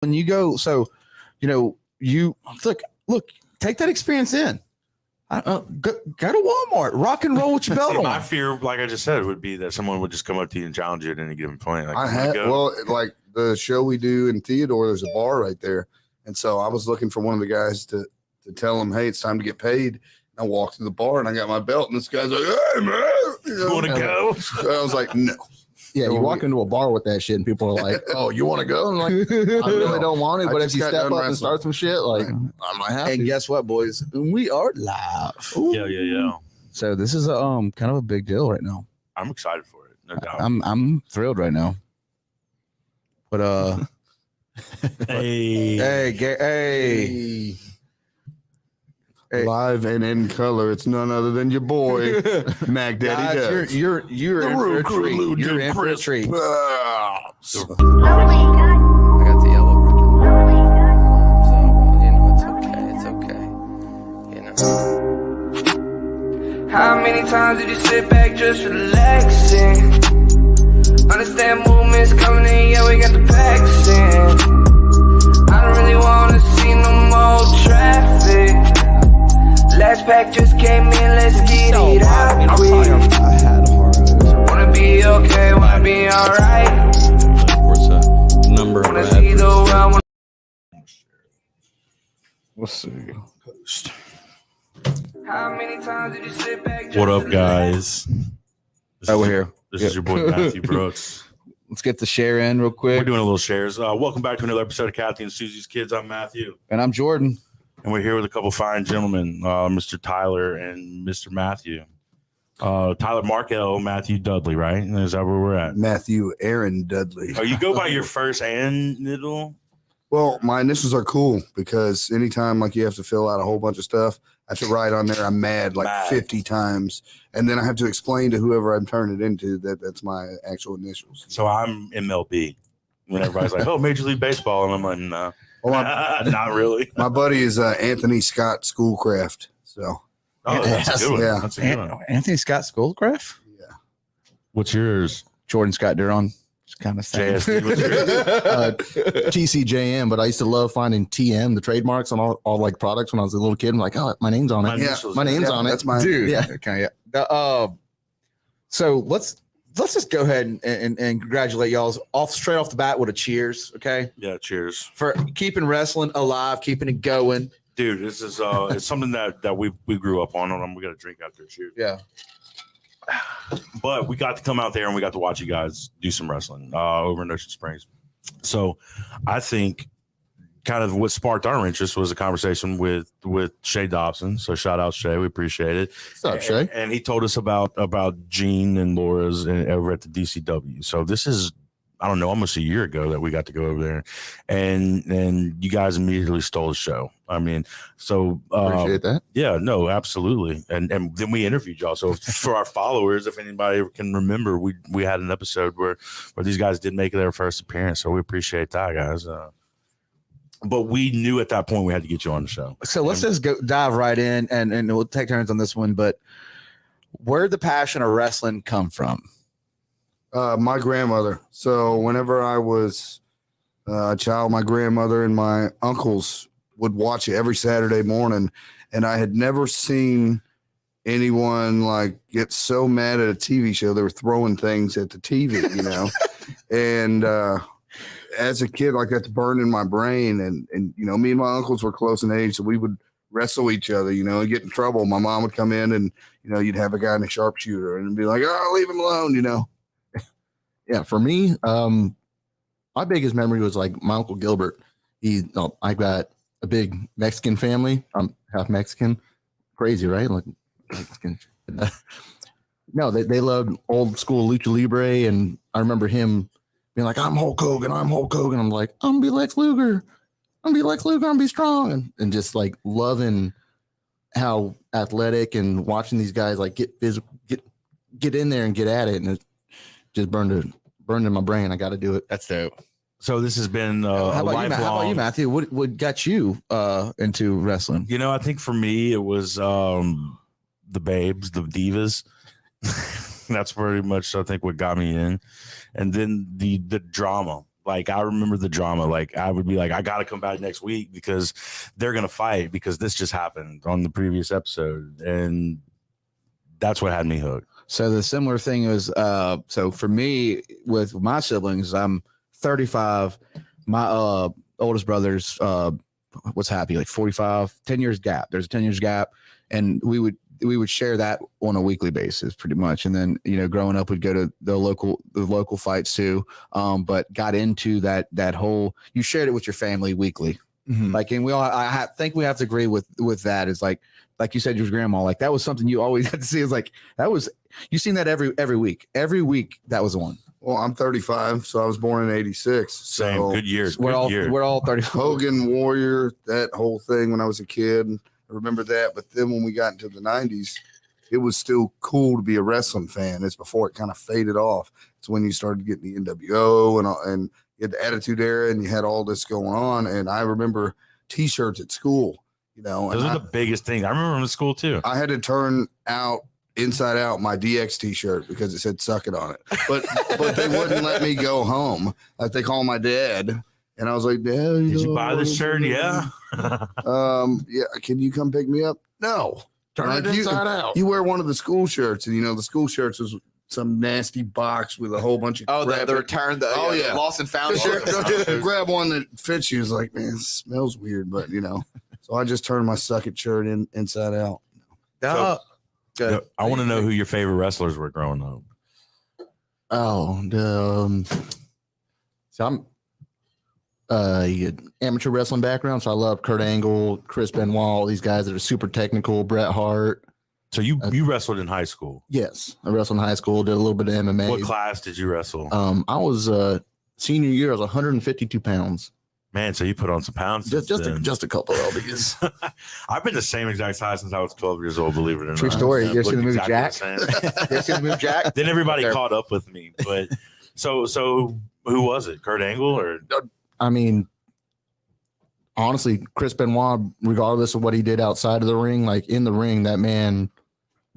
when you go, so you look, take that experience in. Go to Walmart, rock and roll with your belt on. My fear, like I just said, would be that someone would just come up to you and challenge you at any given point. Like, like the show we do in Theodore, there's a bar right there, and so I was looking for one of the guys to tell him, hey, it's time to get paid. I walked to the bar and I got my belt, and this guy's like, hey man, you want to go? So I was like, no. Yeah, you walk into a bar with that shit, and people are like, "Oh, you want to go?" I'm like, "I really don't want to," but if you step up and start some shit, like, I might have to. And guess what, boys? We are live. Ooh. Yeah. So this is a kind of a big deal right now. I'm excited for it. No doubt. I'm thrilled right now. But hey. Live and in color, it's none other than your boy, Macdaddyduds. You're in for a treat. You're in for a treat. I got the yellow ribbon. So, it's okay. How many times did you sit back just relaxing? Understand movements coming in, yeah, we got the packs in. I don't really want to see no more traffic. Last pack just came in, let's get it out quick. I had a heart. Wanna be okay, wanna be alright. What's that number? Wanna see the world. Let's see. How many times did you sit back? What up, guys? We're here. This is your boy Matthew Brooks. Let's get the share in real quick. We're doing a little shares. Welcome back to another episode of Kathy and Susie's Kids. I'm Matthew. And I'm Jordan. And we're here with a couple fine gentlemen, Mr. Tyler and Mr. Matthew. Tyler Markel, Matthew Dudley, right? Is that where we're at? Matthew Aaron Dudley. Oh, you go by your first and middle? Well, my initials are cool because anytime like you have to fill out a whole bunch of stuff, I have to write on there, I'm mad 50 times. And then I have to explain to whoever I'm turning it into that that's my actual initials. So I'm MLB. When everybody's like, oh, Major League Baseball. And I'm like, no. Well, not really. My buddy is Anthony Scott Schoolcraft. So, that's a good one. Yeah. That's a good one. Anthony Scott Schoolcraft? Yeah. What's yours? Jordan Scott Duron. It's kind of sad. TCJM, but I used to love finding TM, the trademarks on all like products when I was a little kid. I'm like, oh, my name's on it. My name's on it. That's mine. Dude. Yeah. Okay. Yeah. So let's just go ahead and congratulate y'all straight off the bat with a cheers. Okay. Yeah. Cheers for keeping wrestling alive, keeping it going. Dude, this is it's something that we grew up on. We got to drink after. Cheers. Yeah. But we got to come out there and we got to watch you guys do some wrestling over in Ocean Springs. So I think kind of what sparked our interest was a conversation with Shay Dobson. So shout out Shay. We appreciate it. What's up, Shay? And he told us about Gene and Laura's over at the DCW. So this is, I don't know, almost a year ago that we got to go over there, and you guys immediately stole the show. I mean, so appreciate that. Yeah, no, absolutely. And then we interviewed y'all. So for our followers, if anybody can remember, we had an episode where these guys did make their first appearance. So we appreciate that, guys. But we knew at that point we had to get you on the show. So let's just dive right in, and we'll take turns on this one. But where'd the passion of wrestling come from? My grandmother. So whenever I was a child, my grandmother and my uncles would watch it every Saturday morning, and I had never seen anyone like get so mad at a TV show. They were throwing things at the TV, and as a kid, like that's burned in my brain. And me and my uncles were close in age, so we would wrestle each other, and get in trouble. My mom would come in and, you'd have a guy in a sharpshooter and be like, oh, leave him alone, Yeah, for me, my biggest memory was like my Uncle Gilbert. I got a big Mexican family. I'm half Mexican. Crazy, right? Like Mexican. No, they loved old school lucha libre, and I remember him being like, I'm Hulk Hogan. I'm like, I'm gonna be Lex Luger. I'm gonna be strong. And just like loving how athletic and watching these guys like get physical, get in there and get at it. And it just burned in my brain. I got to do it. That's dope. So this has been how about you, Matthew? What got you into wrestling? I think for me it was the babes, the divas. That's pretty much I think what got me in, and then the drama. Like, I remember the drama. Like, I would be like, I got to come back next week because they're going to fight because this just happened on the previous episode. And that's what had me hooked. So the similar thing is, so for me with my siblings, I'm 35. My oldest brother's what's happy, like 45, 10 years gap. There's a 10 years gap. And we would share that on a weekly basis pretty much. And then, growing up, we'd go to the local fights too. But got into that whole, you shared it with your family weekly. Mhm. Like, and I think we have to agree with that is like you said, your grandma, like that was something you always had to see. Is like, you seen that every week, that was one. Well, I'm 35, so I was born in 86. Same. So Good years. We're all 30. Hogan, Warrior, that whole thing when I was a kid. I remember that. But then when we got into the 90s, it was still cool to be a wrestling fan. It's before it kind of faded off. It's when you started getting the NWO and you had the Attitude Era and you had all this going on. And I remember T-shirts at school, Those are the biggest things. I remember them in school too. I had to turn out inside out my DX T-shirt because it said "suck it" on it, but they wouldn't let me go home. Like, they call my dad, and I was like, "Dad, Did you buy this shirt? Yeah. yeah. Can you come pick me up?" No. Turn it inside out. You wear one of the school shirts, and the school shirts was some nasty box with a whole bunch of crap. the return, yeah. lost and found Just shirt. grab one that fits you. It's like, man, it smells weird, but So I just turned my "suck it" shirt inside out. Good. I want to know who your favorite wrestlers were growing up. Oh, so I'm amateur wrestling background, so I love Kurt Angle, Chris Benoit, all these guys that are super technical. Bret Hart. So you wrestled in high school. Yes, I wrestled in high school. Did a little bit of MMA. What class did you wrestle? I was senior year. I was 152 pounds. Man, so you put on some pounds. Just a couple of because I've been the same exact size since I was 12 years old, believe it or not. True story. You ever Look seen the movie exactly Jack? the same. You ever seen the movie Jack? Then everybody There. caught up with me. But so who was it? Kurt Angle or I mean, honestly, Chris Benoit, regardless of what he did outside of the ring, like in the ring, that man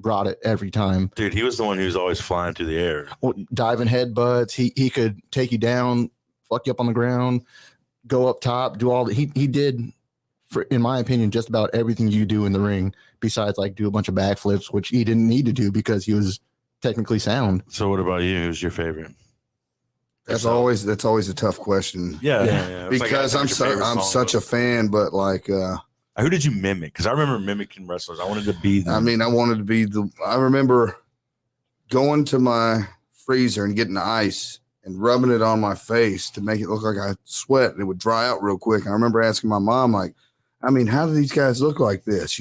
brought it every time. dude? He was the one who was always flying through the air. Diving headbutts. He could take you down, fuck you up on the ground, go up top, do all that. He did, in my opinion, just about everything you do in the ring, besides like do a bunch of backflips, which he didn't need to do because he was technically sound. So what about you? Who's your favorite? That's always a tough question. Yeah. It's like, Because I'm who's your favorite I'm song such a fan, but like Who did you mimic? Because I remember mimicking wrestlers. I wanted to be them. I mean, I wanted to be I remember going to my freezer and getting the ice and rubbing it on my face to make it look like I sweat, and it would dry out real quick. I remember asking my mom, like, I mean, how do these guys look like this,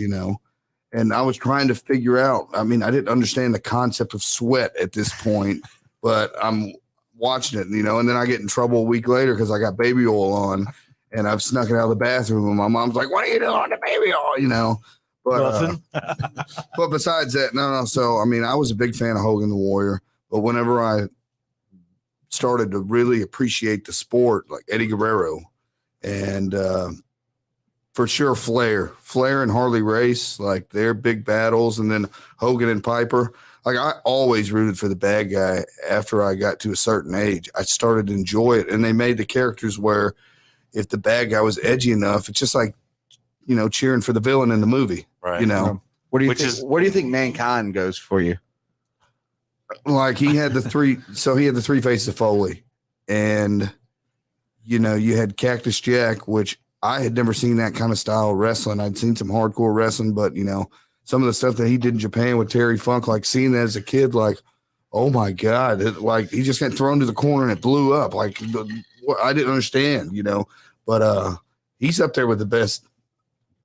And I was trying to figure out, I mean, I didn't understand the concept of sweat at this point, but I'm watching it, and then I get in trouble a week later because I got baby oil on and I've snuck it out of the bathroom, and my mom's like, "What are you doing on the baby oil?" But but besides that, no. So I mean, I was a big fan of Hogan the Warrior, but whenever I started to really appreciate the sport, like Eddie Guerrero, and for sure Flair and Harley Race, like their big battles, and then Hogan and Piper. Like, I always rooted for the bad guy after I got to a certain age. I started to enjoy it, and they made the characters where if the bad guy was edgy enough, it's just like, cheering for the villain in the movie, right? What do you think? Where do you think Mankind goes for you? Like, he had the three faces of Foley, and you had Cactus Jack, which I had never seen that kind of style of wrestling. I'd seen some hardcore wrestling, but some of the stuff that he did in Japan with Terry Funk, like seeing that as a kid, like, oh my God, like he just got thrown to the corner and it blew up. Like, I didn't understand, but he's up there with the best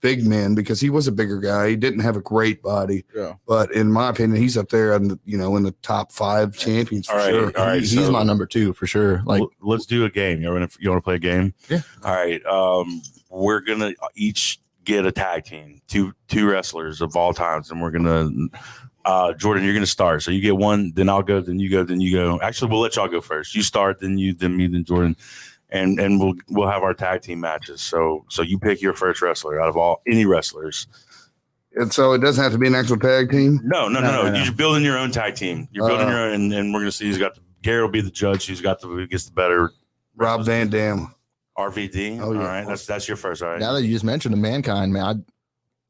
big men because he was a bigger guy. He didn't have a great body, but in my opinion, he's up there in the top 5 champions for sure. All right, He's my number 2 for sure. Like, let's do a game. You want to play a game? Yeah. All right. We're gonna each get a tag team, two wrestlers of all times, and we're gonna Jordan, you're gonna start. So you get one, then I'll go, then you go, then you go. Actually, we'll let y'all go first. You start, then you, then me, then Jordan, and we'll have our tag team matches. So you pick your first wrestler out of any wrestlers. And so it doesn't have to be an actual tag team. No. You're just building your own tag team. You're building your own, and we're gonna see who's got Gary will be the judge. Who gets the better Rob Van Dam. RVD. Oh, yeah. All right, that's your first. All right. Now that you just mentioned the Mankind, man,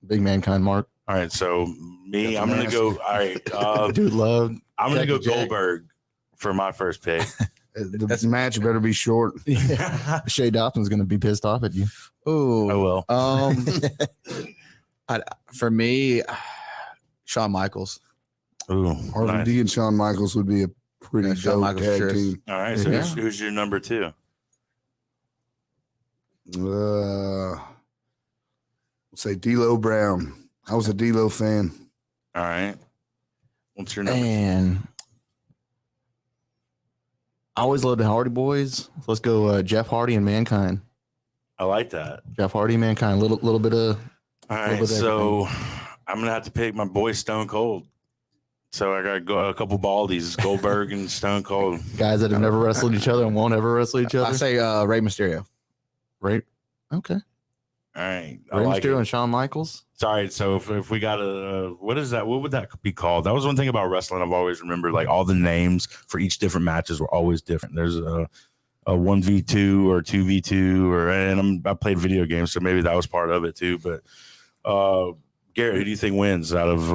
big Mankind mark. All right, so me, Got I'm the gonna mask. go. All right, Dude, love. I'm gonna go Jackie Jack. Goldberg for my first pick. The match better be short. Shay Dawson's gonna be pissed off at you. Ooh. I will. For me, Shawn Michaels. Ooh, RVD nice. and Shawn Michaels would be a pretty Yeah, Shawn dope Michaels, tag sure. team. All right, so Yeah. who's your number two? Let's say D'Lo Brown. I was a D'Lo fan. All right, what's your number? And I always loved the Hardy Boys. So let's go Jeff Hardy and Mankind. I like that. Jeff Hardy, Mankind. Little bit of All What right, was so I'm gonna have to pick my boy Stone Cold. So I got go a couple baldies, Goldberg and Stone Cold. guys that have never wrestled each other and won't ever wrestle each I other. say Rey Mysterio. Right? Okay. All right, I Rey like Mysterio it. and Shawn Michaels. Sorry, so if we got a what is that? What would that be called? That was one thing about wrestling I've always remembered. Like all the names for each different matches were always different. There's a 1v2 or 2v2 and I played video games, so maybe that was part of it too. But Garrett, who do you think wins out of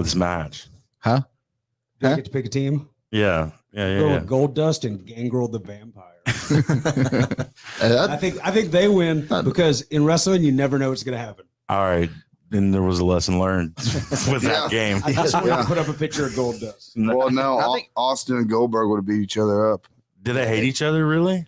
this match? Do I get to pick a team? Yeah. Go with Gold Dust and Gangrel the Vampire. And I think they win because in wrestling you never know what's going to happen. All right. Then there was a lesson learned with that game. I just want Yeah. to put up a picture of Gold Dust. Well, no, I think- Austin and Goldberg would have beat each other up. Did they hate each other really?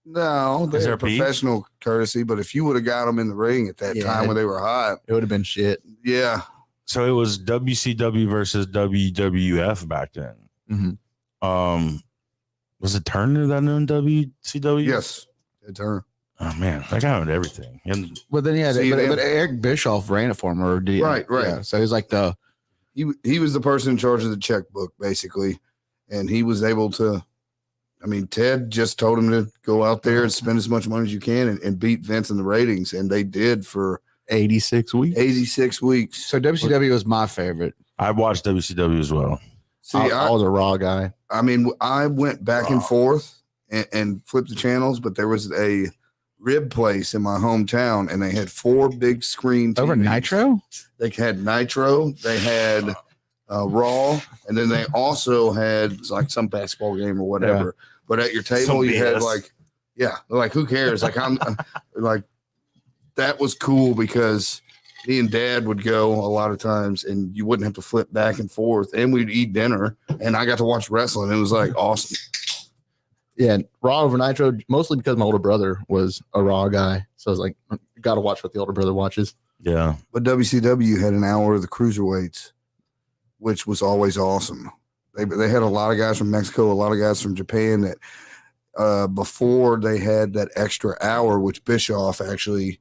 No, Is they there had beef? professional courtesy, but if you would have got them in the ring at that Yeah. time when they were hot, it would have been shit. yeah. So it was WCW versus WWF back then. Mhm. Was it Turner that owned WCW? Yes. Ted Turner. Oh man, that guy owned everything. And But then See, but Eric Bischoff ran it for him, or did he? Right. Yeah, so he's like the He was the person in charge of the checkbook, basically. And he was able to, I mean, Ted just told him to go out there and spend as much money as you can and beat Vince in the ratings. And they did for 86 weeks. 86 weeks. so WCW was my favorite. I watched WCW as well. See, I was a Raw guy. I mean, I went back and forth and flipped the channels, but there was a rib place in my hometown, and they had 4 big screen TVs. Over Nitro? They had Nitro, they had Raw, and then they also had like some basketball game or whatever. But at your table, Some you had BS. like, yeah, like who cares? Like I'm like that was cool because me and Dad would go a lot of times, and you wouldn't have to flip back and forth, and we'd eat dinner, and I got to watch wrestling. It was like awesome. Yeah, Raw over Nitro, mostly because my older brother was a Raw guy. So I was like, you got to watch what the older brother watches. Yeah. But WCW had an hour of the cruiserweights, which was always awesome. They had a lot of guys from Mexico, a lot of guys from Japan that before they had that extra hour, which Bischoff actually,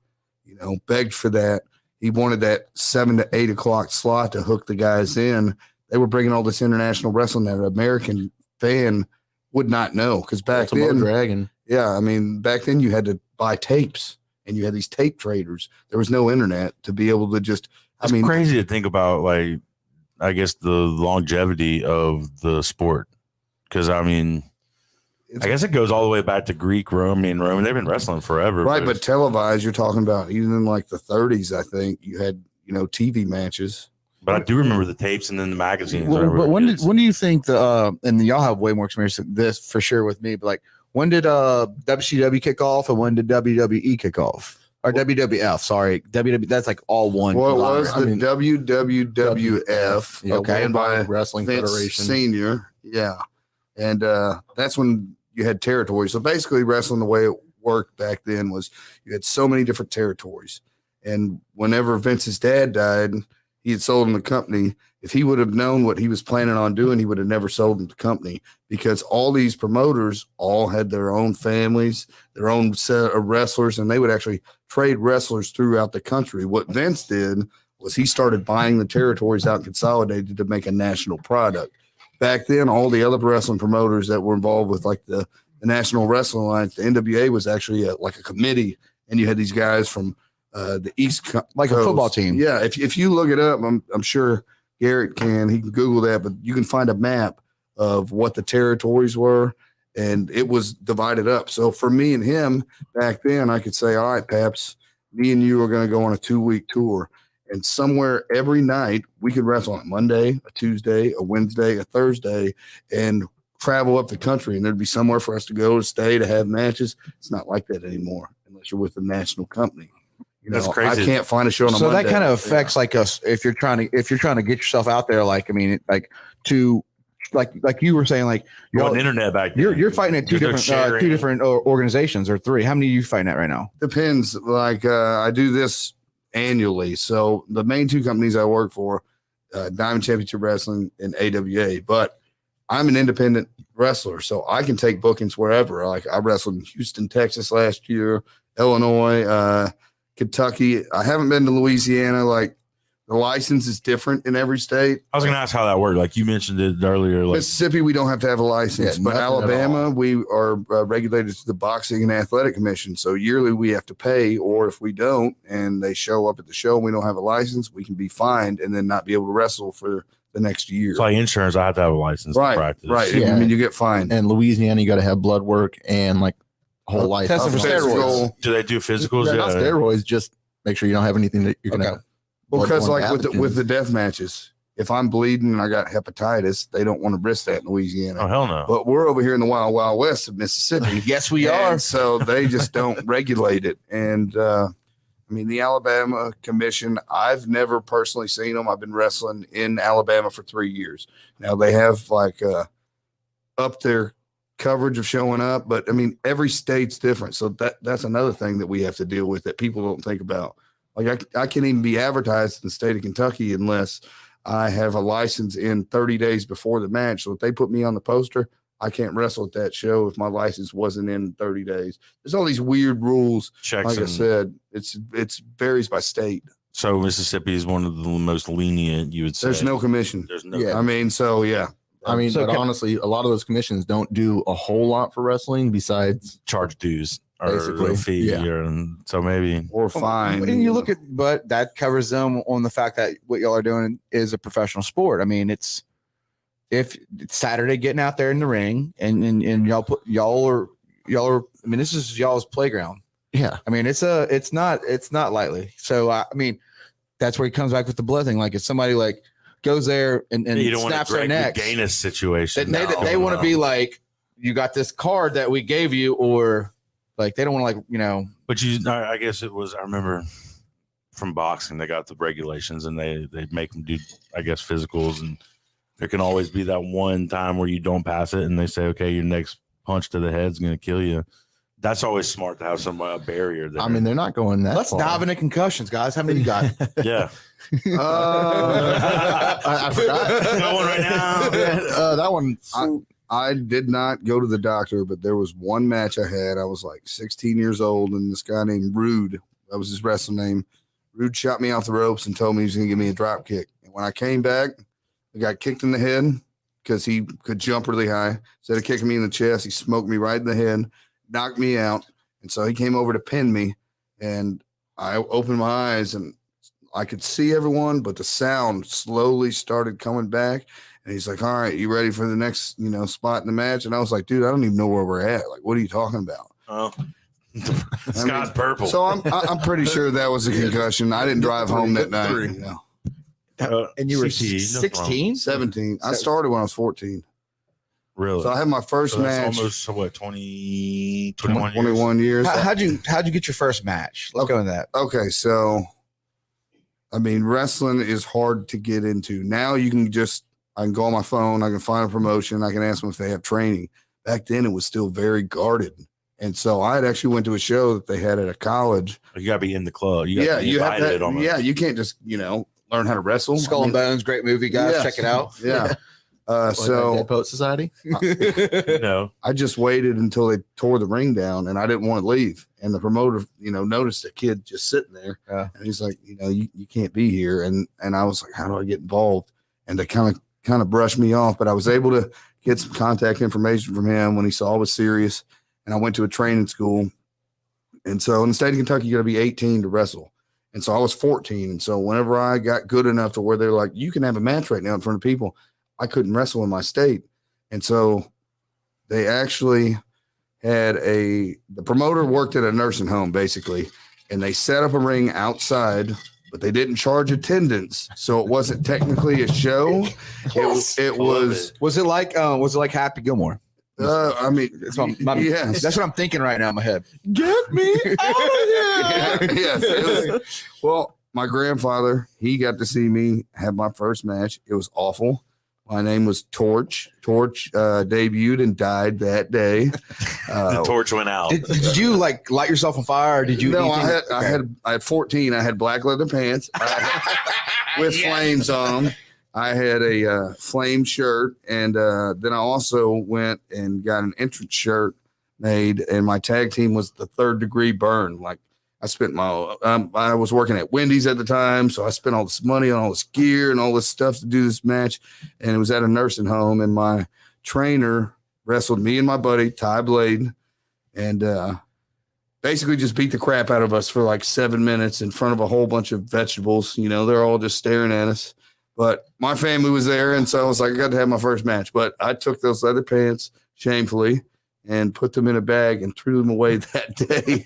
begged for that. He wanted that 7 to 8 o'clock slot to hook the guys in. They were bringing all this international wrestling that an American fan would not know. Because back Ultimo then, Dragon. yeah, I mean, back then you had to buy tapes and you had these tape traders. There was no internet to be able to just, It's crazy to think about, like, I guess the longevity of the sport. Because, I mean, I guess it goes all the way back to Greek, Roman. They've been wrestling forever. right, but televised, you're talking about even in like the 30s, I think you had, TV matches. But I do remember the tapes and then the magazines. Well, whenever but it is. when do you think and y'all have way more experience than this for sure with me, but like when did WCW kick off and when did WWE kick off? Or WWF, sorry. WWE, that's like all one. Well, it was conglomerate. the WWF, Yeah, Okay. ran by Wrestling Vince Federation. Senior. Yeah. And that's when you had territories. So basically, wrestling, the way it worked back then was you had so many different territories. And whenever Vince's dad died, he had sold him the company. If he would have known what he was planning on doing, he would have never sold him the company because all these promoters all had their own families, their own set of wrestlers, and they would actually trade wrestlers throughout the country. What Vince did was he started buying the territories out and consolidated to make a national product. Back then, all the other wrestling promoters that were involved with like the National Wrestling Alliance, the NWA was actually like a committee, and you had these guys from the East Like a Coast. football team. Yeah, if you look it up, I'm sure Garrett can. He can Google that, but you can find a map of what the territories were, and it was divided up. So for me and him back then, I could say, all right, Paps, me and you are going to go on a 2-week tour. And somewhere every night we could wrestle on a Monday, a Tuesday, a Wednesday, a Thursday, and travel up the country. And there'd be somewhere for us to go to stay, to have matches. It's not like that anymore unless you're with a national company. You know, That's crazy. I can't find a show on a So Monday. that kind of affects like us if you're trying to get yourself out there. Like, I mean, like to like you were saying, like You're on internet back then. you're fighting at two different organizations, or 3. How many are you fighting at right now? Depends. Like I do this annually. So the main 2 companies I work for, Diamond Championship Wrestling and AWA, but I'm an independent wrestler, so I can take bookings wherever. Like I wrestled in Houston, Texas last year, Illinois, Kentucky. I haven't been to Louisiana. Like the license is different in every state. I was going to ask how that worked. Like you mentioned it earlier. Like Mississippi, we don't have to have a license, Yeah, but nothing at Alabama, all. we are regulated to the Boxing and Athletic Commission. So yearly we have to pay, or if we don't and they show up at the show and we don't have a license, we can be fined and then not be able to wrestle for the next year. it's like insurance. I have to have a license to Right, practice. right. Yeah. I mean, you get fined. And Louisiana, you got to have blood work and like whole life. Testing for steroids. Do they do physicals? They're not steroids. Just make sure you don't have anything that you're gonna. Because like bloodborne with the pathogens. death matches, if I'm bleeding and I got hepatitis, they don't want to risk that in Louisiana. Oh hell no! But we're over here in the wild, wild west of Mississippi. Yes, we And are. So they just don't regulate it. And I mean, the Alabama Commission, I've never personally seen them. I've been wrestling in Alabama for 3 years. Now they have like up their coverage of showing up, but I mean, every state's different. So that's another thing that we have to deal with that people don't think about. Like I can't even be advertised in the state of Kentucky unless I have a license in 30 days before the match. So if they put me on the poster, I can't wrestle at that show if my license wasn't in 30 days. There's all these weird rules. Checks. Like I said, it's varies by state. So Mississippi is one of the most lenient. You would say There's no commission. There's no. Yeah. I mean, so yeah. I mean, So but honestly, a lot of those commissions don't do a whole lot for wrestling besides. charge dues or Basically, a fee, yeah. and so maybe Or fine. And you look at, but that covers them on the fact that what y'all are doing is a professional sport. I mean, if it's Saturday getting out there in the ring and y'all are, I mean, this is y'all's playground. Yeah, I mean, it's not lightly. So I mean, that's where he comes back with the blood thing. Like if somebody like goes there and you don't want snaps a their Greg necks, Louganis situation. they want to be like, you got this card that we gave you, or like they don't want to But I guess it was. I remember from boxing, they got the regulations, and they make them do, I guess, physicals, and there can always be that one time where you don't pass it, and they say, okay, your next punch to the head is going to kill you. That's always smart to have a barrier there. I mean, they're not going that. Let's far. dive into concussions, guys. How many you got? yeah. I forgot. Got one right now. That one. I did not go to the doctor, but there was one match I had. I was like 16 years old, and this guy named Rude, that was his wrestling name. Rude shot me off the ropes and told me he was going to give me a drop kick. And when I came back, I got kicked in the head because he could jump really high. Instead of kicking me in the chest, he smoked me right in the head, knocked me out. And so he came over to pin me, and I opened my eyes, and I could see everyone, but the sound slowly started coming back. And he's like, all right, you ready for the next, spot in the match? And I was like, dude, I don't even know where we're at. Like, what are you talking about? Oh. Sky's purple. So I'm pretty sure that was a concussion. I didn't drive home that night. And you were CTE, 16? 17. I started when I was 14. Really? So I had my first So that's match. almost what 21 years? 21 years. How'd you get your first match? Let's go into that. Okay, so I mean, wrestling is hard to get into. Now I can go on my phone, I can find a promotion, I can ask them if they have training. Back then it was still very guarded. And so I had actually went to a show that they had at a college. You gotta be in the club. You gotta be you have invited to, almost. yeah, you can't just, learn how to wrestle. Skull and Bones, great movie, guys. Yes. Check it out. Yeah. So Dead Poet Society. No. I just waited until they tore the ring down, and I didn't want to leave. And the promoter, noticed a kid just sitting there, and he's like, you can't be here. And I was like, how do I get involved? And they kind of brushed me off, but I was able to get some contact information from him when he saw I was serious. And I went to a training school. And so in the state of Kentucky, you got to be 18 to wrestle. And so I was 14. And so whenever I got good enough to where they're like, you can have a match right now in front of people, I couldn't wrestle in my state. And so they actually had the promoter worked at a nursing home basically, and they set up a ring outside, but they didn't charge attendance. So it wasn't technically a show. It Was it like Happy Gilmore? I mean, yes. That's what I'm thinking right now in my head. Get me out of here. Yes. It was, well, my grandfather, he got to see me have my first match. It was awful. My name was Torch. Torch debuted and died that day. The torch went out. Did you like light yourself on fire? Or did you? No, I had 14. I had black leather pants with flames on them. I had a flame shirt, and then I also went and got an entrance shirt made, and my tag team was the Third Degree Burn. Like I spent I was working at Wendy's at the time, so I spent all this money on all this gear and all this stuff to do this match, and it was at a nursing home, and my trainer wrestled me and my buddy Ty Blade, and basically just beat the crap out of us for like 7 minutes in front of a whole bunch of vegetables. You know, they're all just staring at us. But my family was there, and so I was like, I got to have my first match. But I took those leather pants shamefully and put them in a bag and threw them away that day.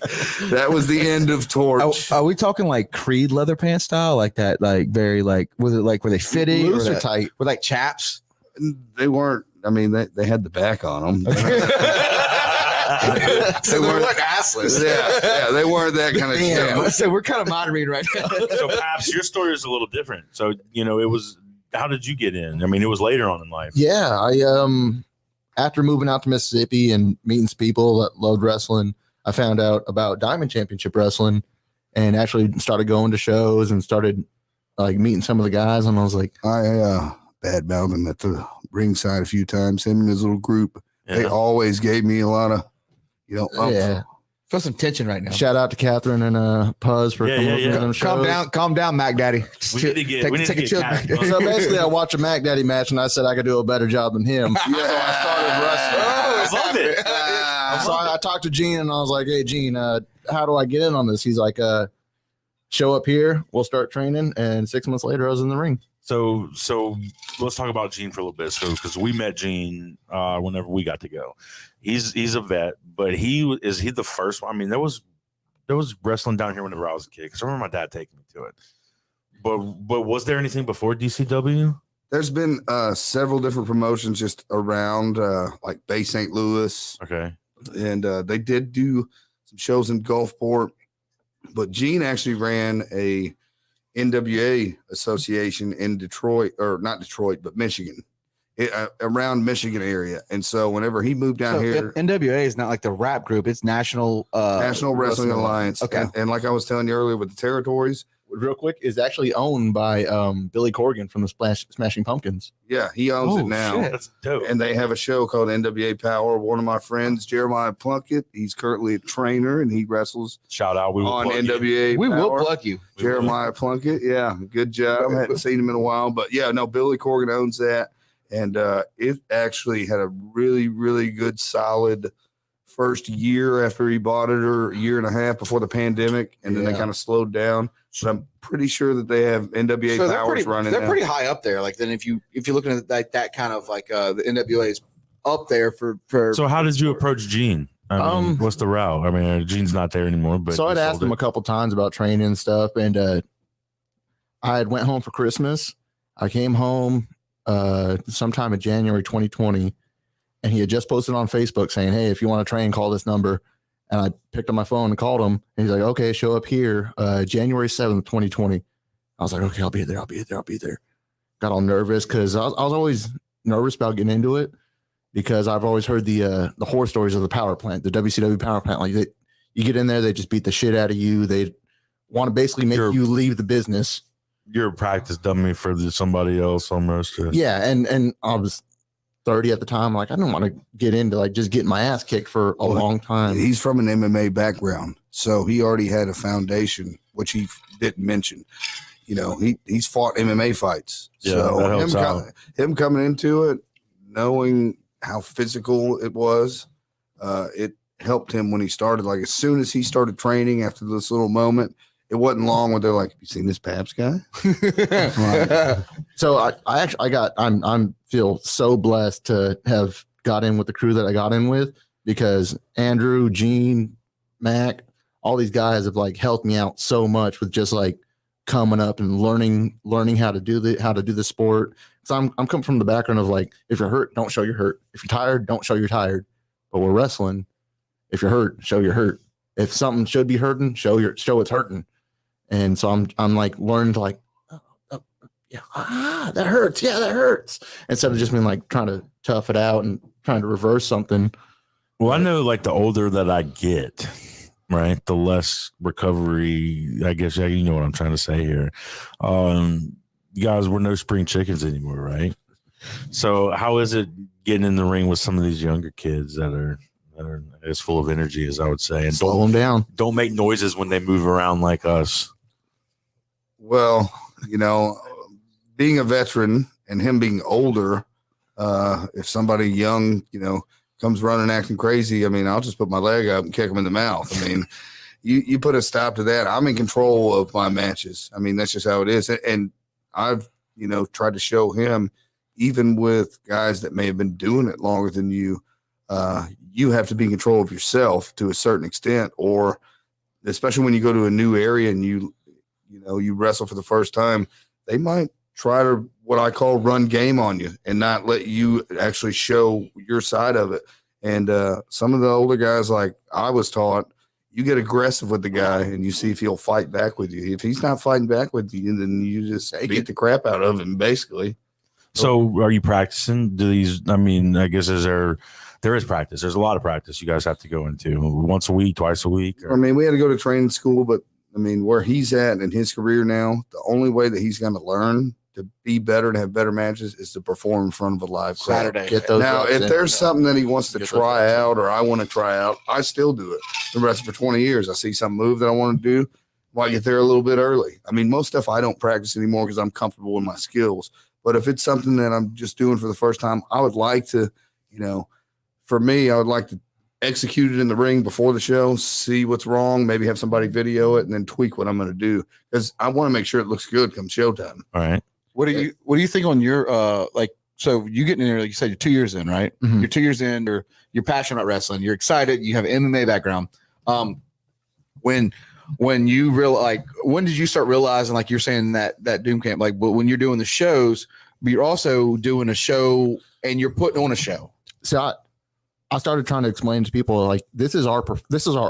That was the end of Torch. Are we talking like Creed leather pants style, like that, like very like was it like were they fitting Loose or that, tight? were like chaps? They weren't. I mean, they had the back on them. So they were like assless. Yeah, they weren't that kind of Damn. shit. So we're kind of moderating right now. So perhaps your story is a little different. So, you know, it was, how did you get in? I mean, it was later on in life. Yeah, I after moving out to Mississippi and meeting some people that loved wrestling, I found out about Diamond Championship Wrestling and actually started going to shows and started like meeting some of the guys. And I was like, I badmouthed him at the ringside a few times. Him and his little group. Yeah. They always gave me a lot of, you know, yeah. Feel some tension right now. Shout out to Catherine and Puz for coming over to them shows. Calm down, Macdaddy. Take a chill. So basically, I watched a Macdaddy match and I said I could do a better job than him. So I started wrestling. I love it. So I talked to Gene and I was like, "Hey, Gene, how do I get in on this?" He's like, "Show up here, we'll start training." And 6 months later, I was in the ring. So let's talk about Gene for a little bit. So because we met Gene whenever we got to go, he's a vet, but is he the first one? I mean, there was wrestling down here whenever I was a kid because I remember my dad taking me to it. But was there anything before DCW? There's been several different promotions just around like Bay St. Louis. Okay, and they did do some shows in Gulfport, but Gene actually ran a NWA association in Detroit, or not Detroit, but Michigan, around Michigan area. And so whenever he moved down here, NWA is not like the rap group; it's National Wrestling Alliance. Okay, and like I was telling you earlier with the territories, real quick, is actually owned by Billy Corgan from the Smashing Pumpkins. Yeah, he owns it now. Shit. That's dope. And they have a show called NWA Power. One of my friends, Jeremiah Plunkett, he's currently a trainer and he wrestles Shout out. We will on plug NWA you. we Power. will plug you. Jeremiah Plunkett. Yeah, good job. I hadn't seen him in a while, but yeah, no, Billy Corgan owns that. And it actually had a really, really good, solid first year after he bought it, or a year and a half before the pandemic. And then they kind of slowed down. But I'm pretty sure that they have NWA Powers running. They're now. pretty high up there. Like then if you're looking at like that kind of like the NWA is up there for. So how did you approach Gene? I mean, what's the route? I mean, Gene's not there anymore. But so I'd asked him a couple times about training and stuff, and I had went home for Christmas. I came home sometime in January 2020, and he had just posted on Facebook saying, "Hey, if you want to train, call this number." And I picked up my phone and called him. And he's like, "Okay, show up here January 7th, 2020. I was like, "Okay, I'll be there. Got all nervous because I was always nervous about getting into it because I've always heard the horror stories of the power plant, the WCW power plant. Like you get in there, they just beat the shit out of you. They want to basically make you leave the business. You're a practice dummy for somebody else almost. Yeah, and I was 30 at the time. Like I don't want to get into like just getting my ass kicked for a long time. He's from an MMA background, so he already had a foundation, which he didn't mention. You know, he's fought MMA fights. Yeah, so that helps out. him coming into it, knowing how physical it was, it helped him when he started. Like as soon as he started training after this little moment, it wasn't long when they're like, "Have you seen this Pabst guy?" So I'm feel so blessed to have got in with the crew that I got in with, because Andrew, Gene, Mac, all these guys have like helped me out so much with just like coming up and learning how to do the sport. So I'm coming from the background of like, if you're hurt, don't show you're hurt. If you're tired, don't show you're tired. But we're wrestling. If you're hurt, show you're hurt. If something should be hurting, show it's hurting. And so I'm like learning to like, yeah, that hurts. Yeah, that hurts. Instead of just being like trying to tough it out and trying to reverse something. Well, I know like the older that I get, right, the less recovery, I guess, yeah, you know what I'm trying to say here. You guys, we're no spring chickens anymore, right? So how is it getting in the ring with some of these younger kids that are as full of energy as I would say, and Slow them down. don't make noises when they move around like us? Well, being a veteran and him being older, if somebody young, comes running acting crazy, I mean, I'll just put my leg up and kick him in the mouth. I mean, you put a stop to that. I'm in control of my matches. I mean, that's just how it is. And I've, tried to show him, even with guys that may have been doing it longer than you, you have to be in control of yourself to a certain extent, or especially when you go to a new area and you wrestle for the first time, they might try to, what I call, run game on you and not let you actually show your side of it. And some of the older guys, like I was taught, you get aggressive with the guy and you see if he'll fight back with you. If he's not fighting back with you, then you just beat the crap out of him, basically. So are you practicing? I guess there is practice. There's a lot of practice you guys have to go into once a week, twice a week. I mean, we had to go to training school, but I mean, where he's at in his career now, the only way that he's going to learn to be better and have better matches is to perform in front of a live crowd. Saturday. Get those Now, reps if in. there's something that he wants to Get those try reps in. out or I want to try out, I still do it. The rest for 20 years, I see some move that I want to do, might get there a little bit early. I mean, most stuff I don't practice anymore because I'm comfortable with my skills. But if it's something that I'm just doing for the first time, I would like to, for me, I would like to execute it in the ring before the show, see what's wrong, maybe have somebody video it, and then tweak what I'm going to do, because I want to make sure it looks good come showtime. All right. What do you think on your so you get in there, like you said, you're 2 years in, right? Mhm. You're 2 years in, you're passionate about wrestling, you're excited, you have an MMA background. When you when did you start realizing, like you're saying that Doom Camp, like, but when you're doing the shows, but you're also doing a show and you're putting on a show? So I started trying to explain to people, like, this is our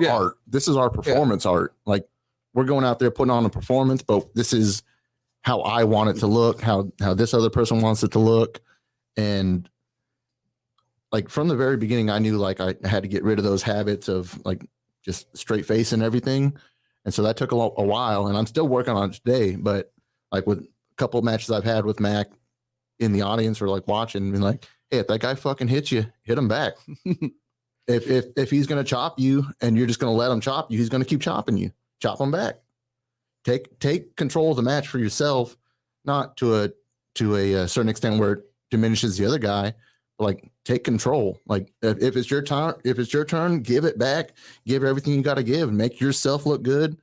Yeah. art. This is our performance art. Like, we're going out there putting on a performance, but this is how I want it to look, how this other person wants it to look. And like from the very beginning, I knew like I had to get rid of those habits of like just straight face and everything. And so that took a while, and I'm still working on it today. But like with a couple of matches I've had with Mac in the audience or like watching, and like, hey, if that guy fucking hits you, hit him back. if he's gonna chop you and you're just gonna let him chop you, he's gonna keep chopping you. Chop him back. Take control of the match for yourself, not to a certain extent where it diminishes the other guy. But like, take control. Like if it's your turn, give it back. Give everything you got to give and make yourself look good,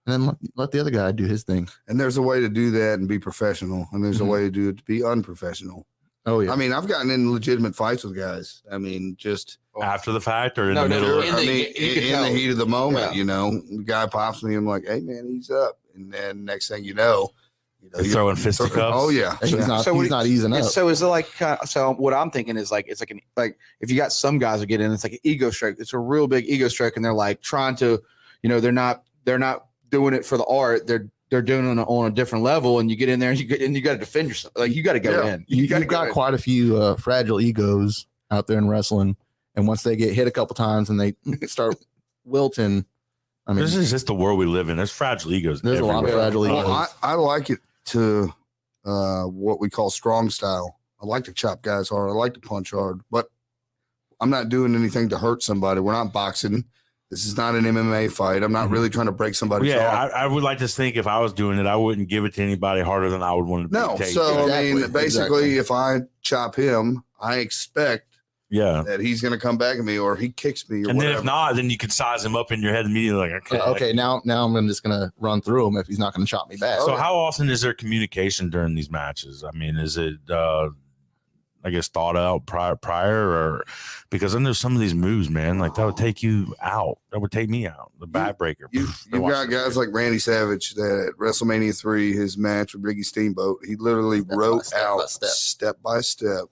and then let the other guy do his thing. And there's a way to do that and be professional, and there's a way to do it to be unprofessional. Oh yeah. I mean, I've gotten in legitimate fights with guys. I mean, just After the fact or in No, the no, middle? in in the heat of the moment, Yeah. the guy pops me. I'm like, hey man, he's up. And then next thing you know, You're throwing fisticuffs? Oh yeah. he's not So he's not easing up. So is it like so? What I'm thinking is like it's like if you got some guys that get in, it's like an ego stroke. It's a real big ego stroke, and they're like trying to, they're not doing it for the art. They're doing it on a different level, and you get in there and you got to defend yourself. Like you got to go in. You've gotta got go in. quite a few fragile egos out there in wrestling, and once they get hit a couple times and they start wilting, I mean, This is just the world we live in. There's fragile egos. there's a lot of everywhere. fragile egos. Well, I like it to what we call strong style. I like to chop guys hard. I like to punch hard, but I'm not doing anything to hurt somebody. We're not boxing. This is not an MMA fight. I'm not really trying to break somebody's Yeah, arm. I would like to think if I was doing it, I wouldn't give it to anybody harder than I would want to No. take. So, I mean, Exactly. basically, if I chop him, I expect Yeah. that he's going to come back at me or he kicks me or And whatever. then if not, then you could size him up in your head immediately. Like, Okay, now I'm just gonna run through him if he's not gonna chop me back. So how often is there communication during these matches? I mean, is it I guess thought out prior or because then there's some of these moves, man, like that would take you out. That would take me out. The backbreaker. You've got guys like Randy Savage that at WrestleMania 3, his match with Ricky Steamboat, he literally wrote out step by step,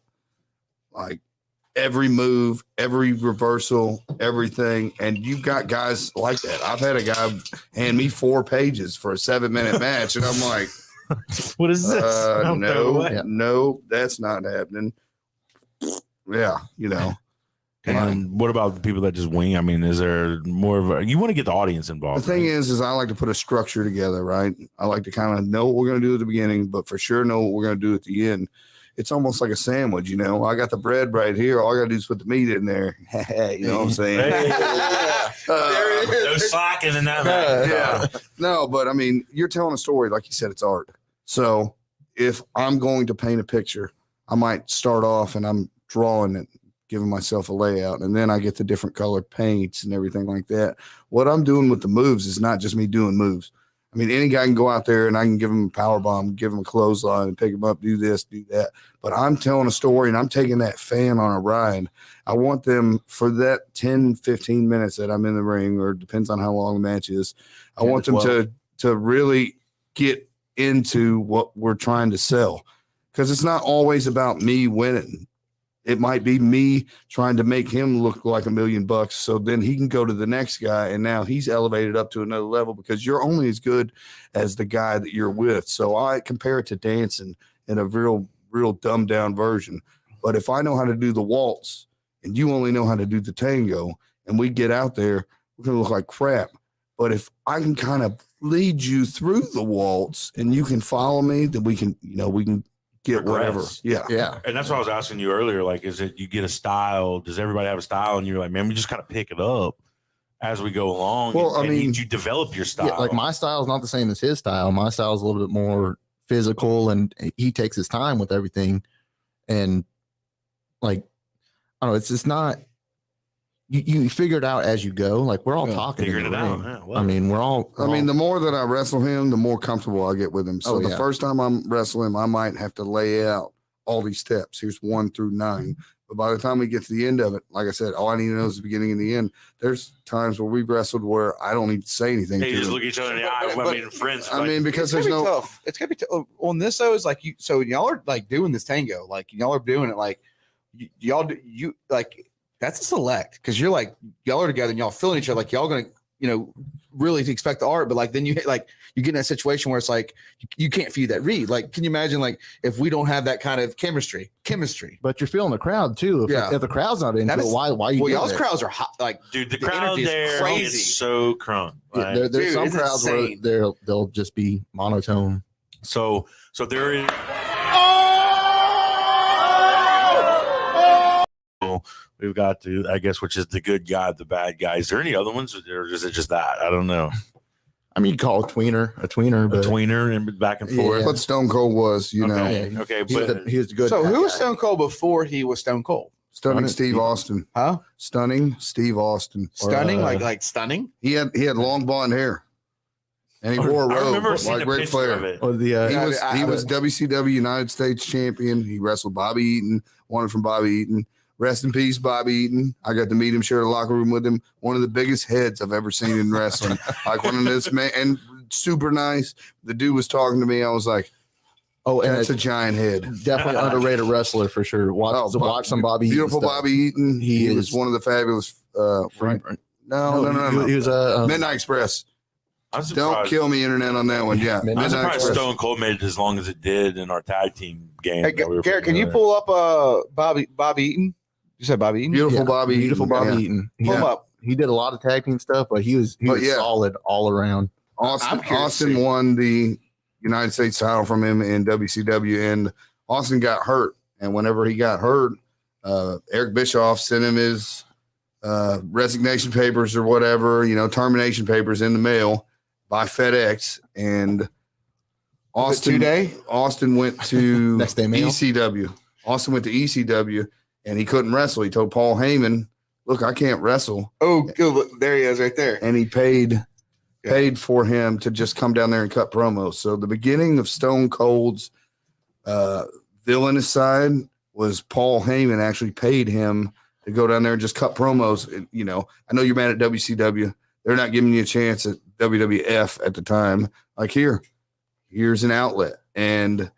like every move, every reversal, everything. And you've got guys like that. I've had a guy hand me 4 pages for a 7-minute match, and I'm like, what is this? No, that's not happening. Yeah, you know. And what about the people that just wing? I mean, is there more of a, you want to get the audience involved? The thing is I like to put a structure together, right? I like to kind of know what we're going to do at the beginning, but for sure know what we're going to do at the end. It's almost like a sandwich, you know. I got the bread right here. All I got to do is put the meat in there. You know what I'm saying? No slacking in that. Yeah. No, but I mean, you're telling a story. Like you said, it's art. So if I'm going to paint a picture, I might start off and I'm drawing it, giving myself a layout, and then I get the different colored paints and everything like that. What I'm doing with the moves is not just me doing moves. I mean, any guy can go out there and I can give him a power bomb, give him a clothesline, and pick him up, do this, do that. But I'm telling a story and I'm taking that fan on a ride. I want them for that 10, 15 minutes that I'm in the ring, or depends on how long the match is. I want them to really get into what we're trying to sell, because it's not always about me winning. It might be me trying to make him look like $1 million, so then he can go to the next guy, and now he's elevated up to another level, because you're only as good as the guy that you're with. So I compare it to dancing in a real dumbed down version. But if I know how to do the waltz and you only know how to do the tango, and we get out there, we're going to look like crap. But if I can kind of lead you through the waltz and you can follow me, then we can get whatever. Yeah. And that's what I was asking you earlier. Like, is it you get a style? Does everybody have a style? And you're like, man, we just kind of pick it up as we go along. Well, and I mean, you develop your style. Yeah, like my style is not the same as his style. My style is a little bit more physical, and he takes his time with everything. And like, I don't know, it's just not. You figure it out as you go. Like, we're all talking. Figured it out. Yeah, well, I mean, the more that I wrestle him, the more comfortable I get with him. So the first time I'm wrestling him, I might have to lay out all these steps. Here's 1 through 9. But by the time we get to the end of it, like I said, all I need to know is the beginning and the end. There's times where we've wrestled where I don't even say anything. Hey, just look at each other in the eye. I mean, friends. I mean, because it's there's no. tough. It's gonna be on this though. Is like you. So y'all are like doing this tango. Like y'all are doing it. Like y'all like. That's a select, because you're like, y'all are together and y'all feeling each other, like y'all gonna, really expect the art, but like then you get in that situation where it's like you can't feed that read. Like, can you imagine like if we don't have that kind of chemistry? But you're feeling the crowd too. If the crowd's not into it, why you? Well, y'all's crowds are hot. Like, dude, the crowd there crazy. Is so crunk. Right? Yeah, there's some crowds insane. Where they'll just be monotone. So there is. We've got to, I guess, which is the good guy, the bad guy. Is there any other ones, or is it just that? I don't know. I mean, you call a tweener, but a tweener and back and forth. What Stone Cold was, Okay, but he was good. So who was Stone Cold before he was Stone Cold? Stunning Steve Austin. Huh? Stunning Steve Austin. Stunning, like stunning. He had long blonde hair, and he wore a robe like Ric Flair. He was WCW United States champion. He wrestled Bob Eaton. Wanted from Bob Eaton. Rest in peace, Bob Eaton. I got to meet him, share the locker room with him. One of the biggest heads I've ever seen in wrestling. Like one of this man, and super nice. The dude was talking to me. I was like, "Oh, and that's a giant head." Definitely underrated wrestler for sure. Watch some Bobby Eaton. Beautiful Bobby Eaton. He was one of the fabulous. No. He was Midnight Express. Don't kill me, internet, on that one. Yeah, I'm surprised Stone Cold made it as long as it did in our tag team game. Hey, Garrett, can you pull up Bobby Eaton? You said Bobby Eaton? Beautiful Bobby Eaton. Pull him up. He did a lot of tag team stuff, but he was solid all around. Austin won the United States title from him in WCW, and Austin got hurt. And whenever he got hurt, Eric Bischoff sent him his resignation papers or whatever, termination papers in the mail by FedEx. And Austin went to next day mail. ECW. Austin went to ECW. and he couldn't wrestle. He told Paul Heyman, "Look, I can't wrestle." Oh, good. There he is, right there. And he paid for him to just come down there and cut promos. So the beginning of Stone Cold's villainous side was Paul Heyman actually paid him to go down there and just cut promos. And, you know, I know you're mad at WCW. They're not giving you a chance at WWF at the time. Like, here's an outlet. And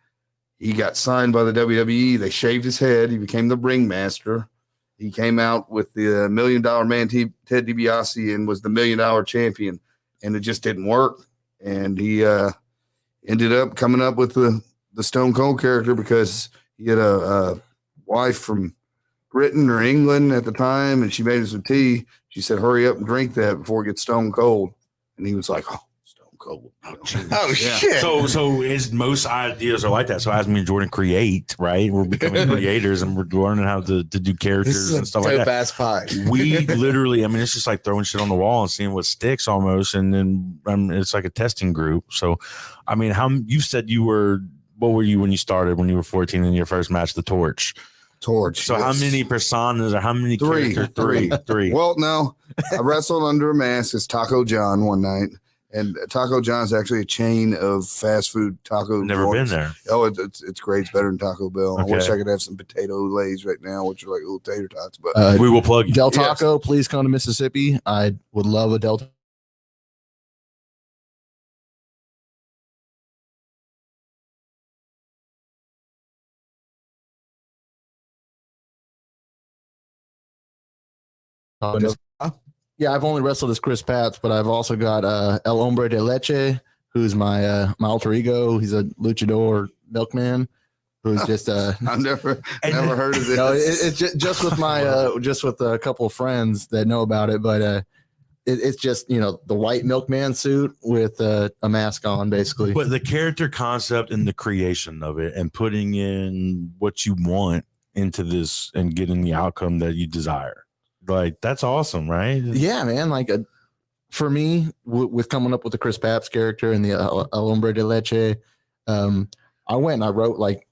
he got signed by the WWE. They shaved his head. He became the ringmaster. He came out with the $1 Million Man, Ted DiBiase, and was the $1 Million champion. And it just didn't work. And he ended up coming up with the Stone Cold character because he had a wife from Britain or England at the time, and she made us some tea. She said, "Hurry up and drink that before it gets stone cold." And he was like, "Oh, Stone Cold." Oh, shit. So his most ideas are like that. So as me and Jordan create, right? We're becoming creators and we're learning how to do characters and stuff like that. Ass pie. We literally, I mean, it's just like throwing shit on the wall and seeing what sticks almost. And then it's like a testing group. So, I mean, you said what were you when you started, when you were 14 in your first match, the Torch? Torch. So how many personas or how many characters? Three. Well, no, I wrestled under a mask as Taco John one night. And Taco John's actually a chain of fast food taco. Never been there. Oh, it's great. It's better than Taco Bell. Okay. I wish I could have some potato lays right now, which are like little tater tots. But We will plug you. Del Taco, please come to Mississippi. I would love a Del Taco. Yeah, I've only wrestled as Chris Pabst, but I've also got El Hombre de Leche, who's my alter ego. He's a luchador milkman who's just I've never heard of this. no, it's just with my just with a couple of friends that know about it, but it's just, you know, the white milkman suit with a mask on, basically. But the character concept and the creation of it and putting in what you want into this and getting the outcome that you desire. Like, that's awesome, right? Yeah, man. Like, for me, with coming up with the Chris Pabst character and the El Hombre de Leche, I went and I wrote like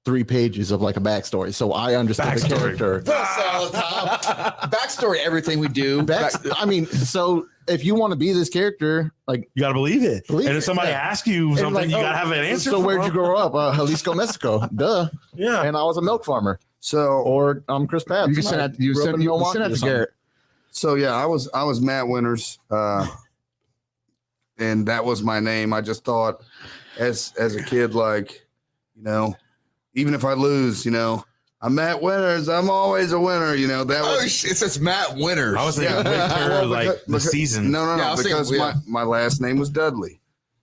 3 pages of like a backstory, so I understood the character. Backstory, everything we do. I mean, so if you want to be this character, like, You got to believe it. Believe and it, if somebody yeah. asks you something, like, you got to have an answer. So for where'd you them. grow up? Jalisco, Mexico. Duh. Yeah. And I was a milk farmer. So Or I'm Chris Pabst. You can send out. You send out to Garrett. So yeah, I was Matt Winters, and that was my name. I just thought, as a kid, like, you know, even if I lose, you know, I'm Matt Winters. I'm always a winner. You know that was. It says Matt Winters. I was thinking winter, Well, like the season. No, Yeah, I was because thinking, my last name was Dudley,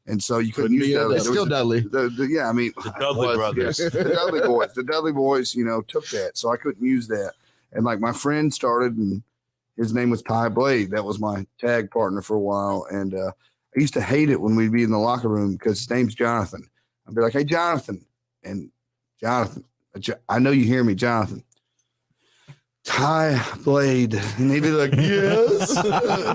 and so you couldn't Couldn't use be Dudley. Dudley. There was Still Dudley. yeah, I mean, The Dudley brothers. yeah, the Dudley boys, you know, took that, so I couldn't use that. And like my friend started, and his name was Ty Blade. That was my tag partner for a while, and I used to hate it when we'd be in the locker room because his name's Jonathan. I'd be like, "Hey, Jonathan," and Jonathan, I know you hear me, Jonathan. Ty Blade, and he'd be like, "Yes."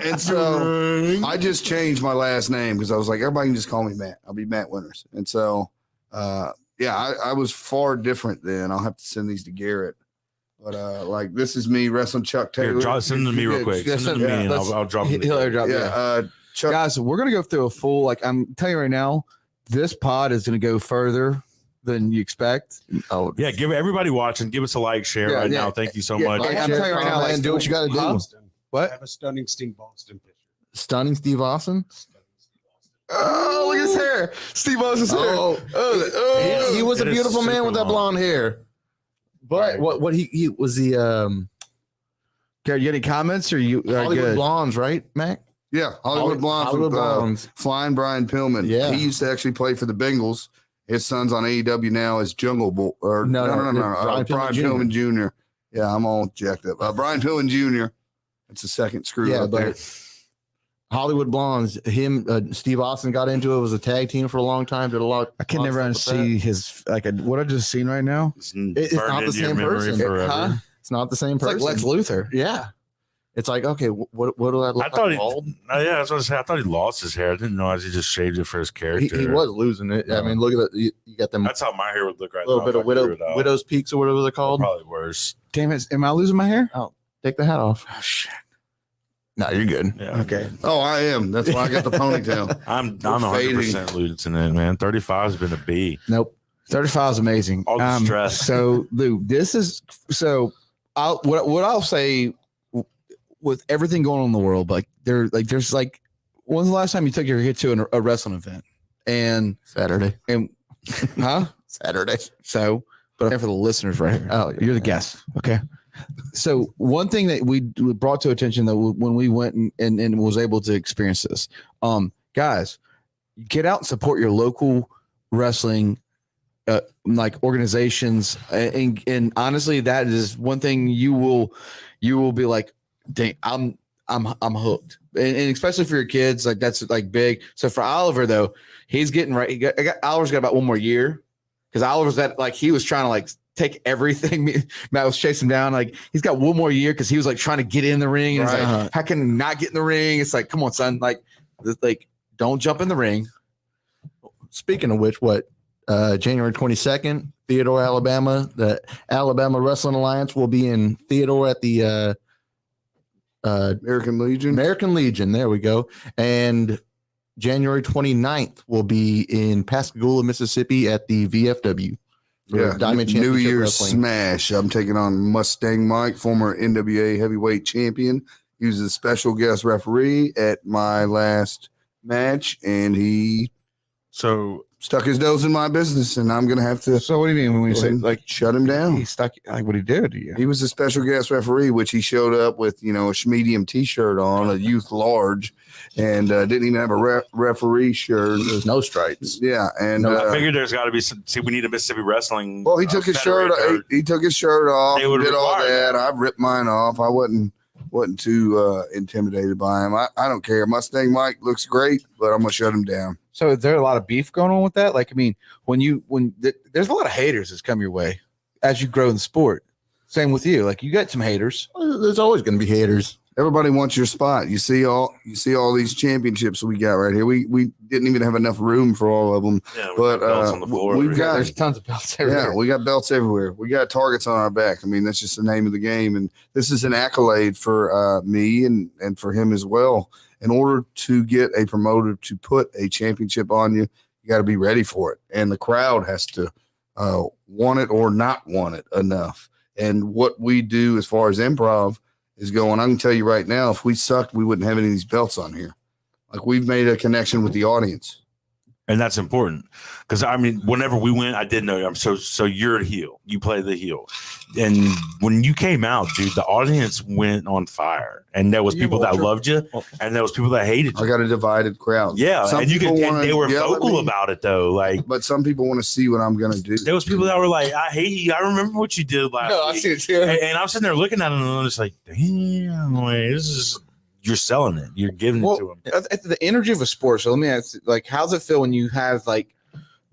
And so I just changed my last name because I was like, everybody can just call me Matt. I'll be Matt Winters. And so, yeah, I was far different then. I'll have to send these to Garrett. But like, this is me wrestling Chuck Taylor. Here, send them to me real quick. Send them to me and I'll drop them. He'll airdrop. Yeah, Chuck. Guys, we're gonna go through a full. Like, I'm telling you right now, this pod is gonna go further than you expect. Oh, Yeah, give everybody watching, give us a like, share Yeah, right yeah. now. Thank you so Yeah, much. like, I'm telling you right now, like, do what you got to do. Boston. What? I have a stunning Steve Boston picture. Stunning Steve Austin. Oh, look at his hair. Steve Austin's hair. Oh, he was a It is beautiful man super with that long. blonde hair. But what he was the Garrett, you got any comments or you are Hollywood good? Blondes, right, Mac? Yeah, Hollywood Blondes. Hollywood with, Blondes. Flying Brian Pillman. Yeah. He used to actually play for the Bengals. His son's on AEW now as Jungle Boy. Or No, Brian Brian Pillman Jr. Yeah, I'm all jacked up. Brian Pillman Jr. It's the second screw Yeah, up there. but Hollywood Blondes, him, Steve Austin got into it. Was a tag team for a long time. Did a lot. I can never lot of stuff with unsee his what I just seen right now. It's It's burned not the into your same memory person. forever. Huh? that. It's not the same It's like person. Lex Luthor. Yeah, It's like, okay, what do I look I thought like? Bald? yeah, I was gonna say I thought he lost his hair. I didn't realize he just shaved it for his character. He was losing it. I mean, look at that. You got them That's how my hair would look right a little now bit if of I grew it out. widow's peaks or whatever they're called. Probably worse. Damn it! Am I losing my hair? Take the hat off. Oh shit. No, you're good. Yeah. Okay. Oh, I am. That's why I got the ponytail. I'm fading. 100% lieutenant, man. 35 has been a B. Nope. 35 is amazing. All the stress. So, Lou, this is so. What I'll say with everything going on in the world, there's when's the last time you took your kid to a wrestling event? And Saturday. Huh? Saturday. So, but for the listeners right here. Oh, You're the guest. Okay. So one thing that we brought to attention that when we went and was able to experience this, guys, get out and support your local wrestling like organizations, and honestly, that is one thing you will be like, dang, I'm hooked, and especially for your kids, like that's like big. So for Oliver though, he's getting right. Oliver's got about one more year because Oliver's that like he was trying to like take everything. Matt was chasing him down. Like he's got one more year because he was like trying to get in the ring. And it's like, how can he not get in the ring? It's like, come on, son. Like don't jump in the ring. Speaking of which, January 22nd, Theodore, Alabama, the Alabama Wrestling Alliance will be in Theodore at the American Legion. American Legion. There we go. And January 29th will be in Pascagoula, Mississippi at the VFW. Yeah, Diamond New Championship Year's Wrestling. Smash. I'm taking on Mustang Mike, former NWA heavyweight champion. He was a special guest referee at my last match, and he stuck his nose in my business, and I'm going to have to. So what do you mean when you say like shut him down? He stuck like what he did to you? He was a special guest referee, which he showed up with, a medium T-shirt on, a youth large, and didn't even have a referee shirt. There's no stripes. Yeah, and I figured there's got to be some. See, we need a Mississippi Wrestling. Well, he took his shirt. He took his shirt off. They would Did all require that. I ripped mine off. I wasn't too intimidated by him. I don't care. Mustang Mike looks great, but I'm gonna shut him down. So is there a lot of beef going on with that? Like, I mean, there's a lot of haters that's come your way as you grow in the sport. Same with you. Like you got some haters. There's always going to be haters. Everybody wants your spot. You see all these championships we got right here. We didn't even have enough room for all of them. Yeah, but belts on the floor. we've got There's tons of belts everywhere. Yeah, we got belts everywhere. We got targets on our back. I mean, that's just the name of the game. And this is an accolade for me and for him as well. In order to get a promoter to put a championship on you, you got to be ready for it. And the crowd has to want it or not want it enough. And what we do as far as improv is going, I can tell you right now, if we sucked, we wouldn't have any of these belts on here. Like we've made a connection with the audience. And that's important because I mean, whenever we went, I did know. So you're a heel. You play the heel, and when you came out, dude, the audience went on fire, and there was people that loved you, and there was people that hated you. I got a divided crowd. Yeah, some and they were yell at vocal me, about it though. Like, but some people want to see what I'm gonna do. There was people that were like, "I hate you. I remember what you did last week." I see it too. And I'm sitting there looking at them, and I'm just like, "Damn, like, this is." You're selling it. You're giving it to them. The energy of a sport. So let me ask, like, how's it feel when you have like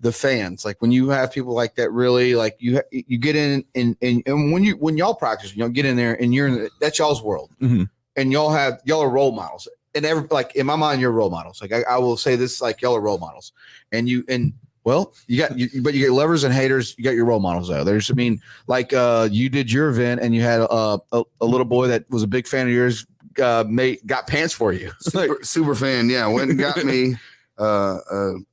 the fans, like when you have people like that, really like you get in and when y'all practice, get in there and that's y'all's world, and y'all are role models, and like in my mind, you're role models. Like I will say this, like y'all are role models, but you get lovers and haters. You got your role models though. You did your event and you had a little boy that was a big fan of yours. Got pants for you. Super fan. Yeah. Went and got me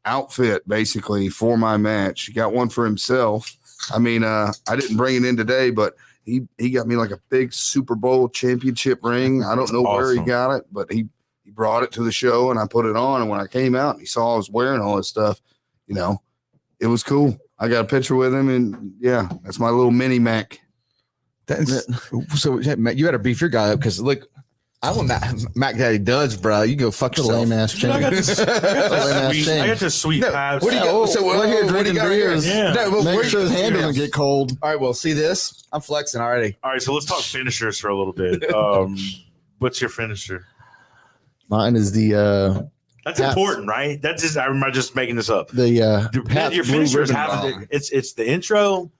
outfit basically for my match. He got one for himself. I mean, I didn't bring it in today, but he got me like a big Super Bowl championship ring. I don't know where he got it, but he brought it to the show and I put it on. And when I came out and he saw I was wearing all this stuff, it was cool. I got a picture with him, and yeah, that's my little mini Mac. So you better beef your guy up because look, I want Macdaddyduds, bro. You go fuck yourself. Lame ass chain. I got this sweet Pabst. What do you go? So we're here drinking beers. Yeah. Make sure his hand doesn't get cold. All right, well, see this? I'm flexing already. All right, so let's talk finishers for a little bit. What's your finisher? Mine is the That's important, right? That's just I'm just making this up. the Your finishers have it's the intro,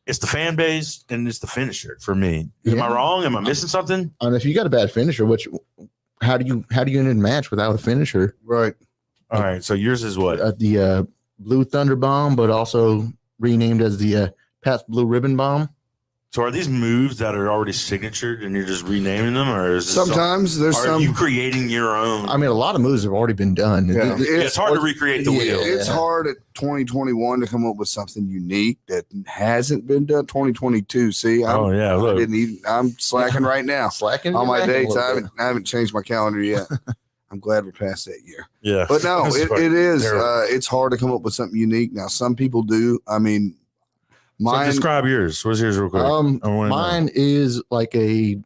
it's the fan base and it's the finisher for me. Am I wrong? Am I missing something? If you got a bad finisher, how do you end a match without a finisher? Right. All right. So yours is what? The Blue Thunder Bomb, but also renamed as the Pabst Blue Ribbon Bomb. So are these moves that are already signatured and you're just renaming them, or is sometimes are you creating your own? I mean, a lot of moves have already been done. Yeah. It's hard to recreate the wheel. It's hard at 2021 to come up with something unique that hasn't been done. 2022. See, I'm slacking right now. Slacking on my dates. I haven't changed my calendar yet. I'm glad we're past that year. Yeah, but no, it is. It's hard to come up with something unique. Now, some people do. I mean. So describe yours. What's yours real quick? Mine is like a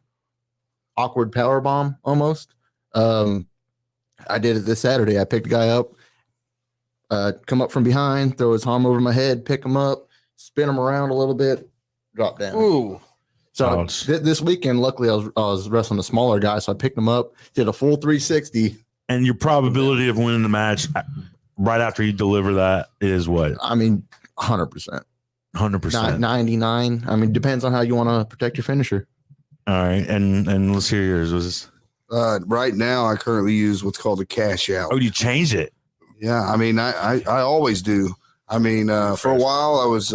awkward power bomb almost. I did it this Saturday. I picked a guy up, come up from behind, throw his arm over my head, pick him up, spin him around a little bit, drop down. Ooh. So this weekend, luckily, I was wrestling a smaller guy, so I picked him up, did a full 360. And your probability of winning the match right after you deliver that is what? I mean, 100%. 100%. 99. I mean, depends on how you want to protect your finisher. All right. And let's hear yours. Was this? Right now, I currently use what's called a cash out. Oh, you changed it? Yeah. I mean, I always do. I mean, for a while, I was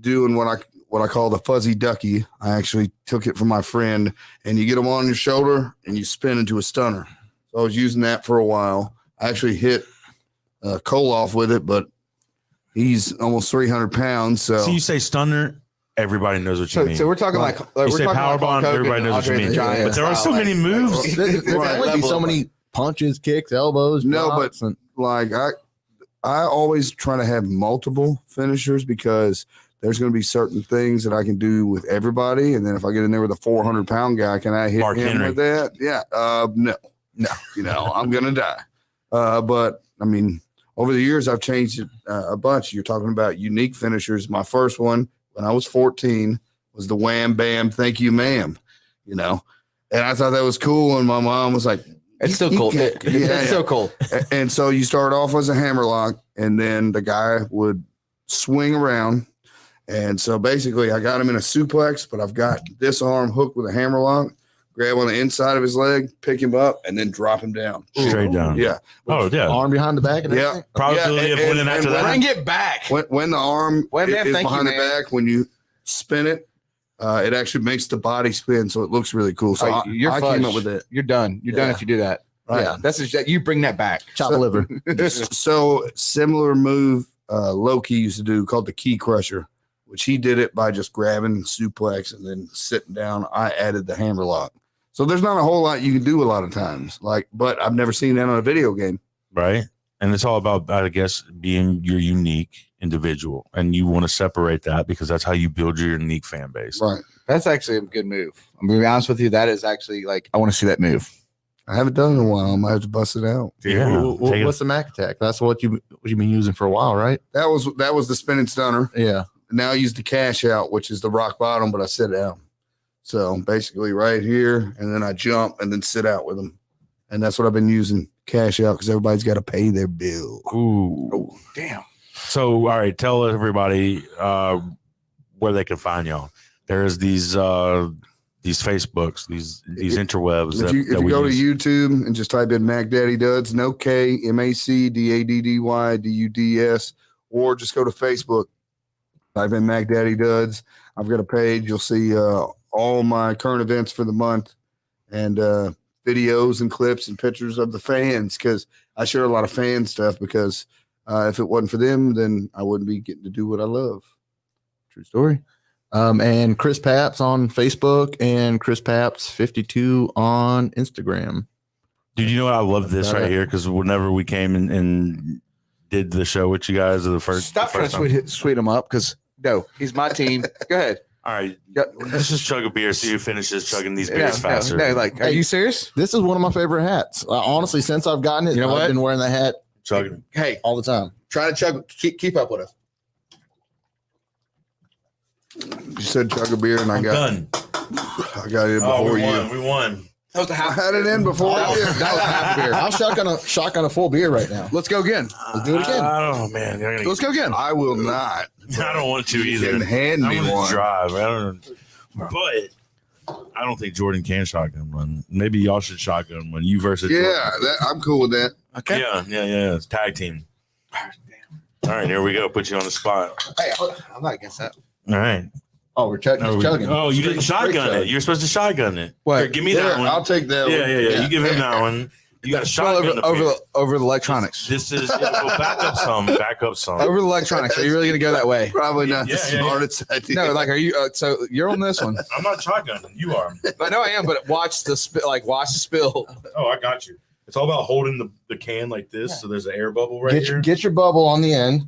doing what I call the fuzzy ducky. I actually took it from my friend, and you get them on your shoulder and you spin into a stunner. So I was using that for a while. I actually hit Cole off with it, but he's almost 300 pounds. So you say stunner, everybody knows what you mean. So we're talking like you we're say talking power like bomb, everybody knows what you mean. But there are so many moves. There can only be so many punches, kicks, elbows. No, but like I always try to have multiple finishers because there's going to be certain things that I can do with everybody. And then if I get in there with a 400-pound guy, can I hit Mark him Henry. with that? Yeah. No, you know, I'm going to die. But I mean, over the years, I've changed it a bunch. You're talking about unique finishers. My first one when I was 14 was the wham, bam, thank you, ma'am, you know, and I thought that was cool. And my mom was like, it's still cool. It's so cool. And so you start off as a hammerlock, and then the guy would swing around. And so basically I got him in a suplex, but I've got this arm hooked with a hammerlock, grab on the inside of his leg, pick him up, and then drop him down. Straight down. Yeah. Oh, yeah. Arm behind the back. And yeah. Probability of winning after that. Bring it back. When the arm is behind the back, when you spin it, it actually makes the body spin, so it looks really cool. So I came up with it. You're done. You're done if you do that. Right. Yeah, that's you bring that back. Chop liver. So similar move Loki used to do called the key crusher, which he did it by just grabbing suplex and then sitting down. I added the hammerlock. So there's not a whole lot you can do a lot of times, but I've never seen that on a video game. Right. And it's all about, I guess, being your unique individual. And you want to separate that because that's how you build your unique fan base. Right. That's actually a good move. I'm going to be honest with you. That is actually I want to see that move. I haven't done it in a while. I might have to bust it out. Yeah. What's the Mac attack? That's what you've been using for a while, right? That was the spinning stunner. Yeah. Now I use the cash out, which is the rock bottom, but I sit down. So basically right here, and then I jump and then sit out with them. And that's what I've been using, cash out, because everybody's got to pay their bill. Ooh. Oh, damn. So, all right, tell everybody where they can find y'all. There's these Facebooks, these interwebs. If you go to YouTube and just type in Macdaddyduds, no K, MacDaddyDuds, or just go to Facebook, type in Macdaddyduds. I've got a page. You'll see all my current events for the month and videos and clips and pictures of the fans, because I share a lot of fan stuff, because if it wasn't for them, then I wouldn't be getting to do what I love. True story. And Chris Pabst on Facebook and Chris Pabst 52 on Instagram. Dude, you know what? I love this right here, because whenever we came and did the show with you guys, Stop trying to sweet him up, because no, he's my team. Go ahead. All right, let's just chug a beer. See who finishes chugging these beers faster. No, are you serious? This is one of my favorite hats. Honestly, since I've gotten it, I've been wearing the hat chugging. Hey, all the time. Try to chug. Keep up with us. You said chug a beer, and I got done. I got it before you. We won. That was a I half. had it in before. That was a half beer. I'll shotgun a full beer right now. Let's go again. Let's do it again. Oh man, Let's go again. I will not. I don't want to either. You can hand I'm me gonna one. drive. But I don't think Jordan can shotgun one. Maybe y'all should shotgun one. You versus Yeah, I'm cool with that. Okay. Yeah. It's tag team. All right, here we go. Put you on the spot. Hey, I'm not against that. All right. Oh, we're chugging. Oh, you didn't Straight shotgun chug. it. You're supposed to shotgun it. What? Here, give me that one. I'll take that one. Yeah. You give him that one. You got a shotgun Over the electronics. This is well, back up some. Over the electronics. Are you really gonna go that way? Probably not Yeah, the yeah, yeah. smartest idea. No, like, are you? So you're on this one. I'm not shotgunning. You are. I know I am, but watch the spill. Oh, I got you. It's all about holding the can like this, so there's an air bubble right here. Get your bubble on the end.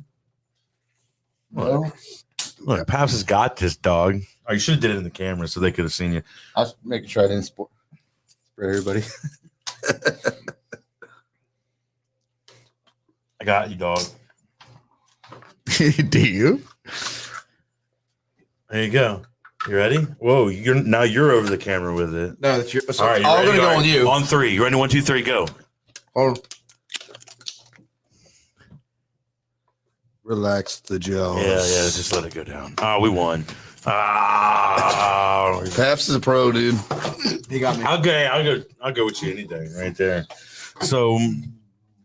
Look, Pabst has got this, dog. Oh, you should have did it in the camera so they could have seen you. I was making sure I didn't spray everybody. I got you, dog. Do you? There you go. You ready? Whoa, you're over the camera with it. No, that's your. All right, I'm gonna go on you. On 3. You ready? 1, 2, 3, go. Relax the jaws. Yeah. Just let it go down. Oh, we won. Ah, Pabst is a pro, dude. He got me. okay. I'll go with you any day, right there. So,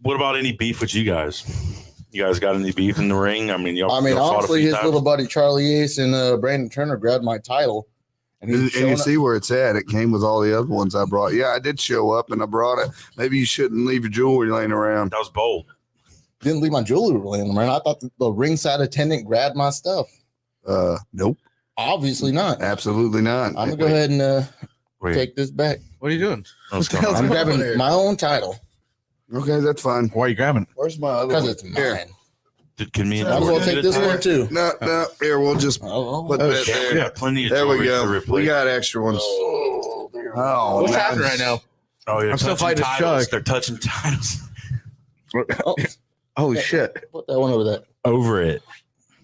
what about any beef with you guys? You guys got any beef in the ring? I mean, y'all fought a honestly, few his times? little buddy Charlie Ace and Brandon Turner grabbed my title, and And he's you see where it's at. It came with all the other ones I brought. Yeah, I did show up and I brought it. Maybe you shouldn't leave your jewelry laying around. That was bold. didn't leave my jewelry laying around. I thought the ringside attendant grabbed my stuff. Nope. Obviously not. Absolutely not. I'm gonna go ahead and Wait, take this back. What are you doing? what's going I'm on? grabbing my own title Okay, that's fine. Why are you grabbing? Where's my other because one? it's Here. mine. Can me and Might as well Jordan take do this time? one too. No. Here, we'll just Oh, put Oh, that shit. there. We got plenty of There we jewelry to go. replace. We got extra ones. Oh, What's nice. happening right now? Oh, yeah, I'm still touching fighting a titles. shark. They're touching titles. oh, Holy shit! put that one over that. Over it.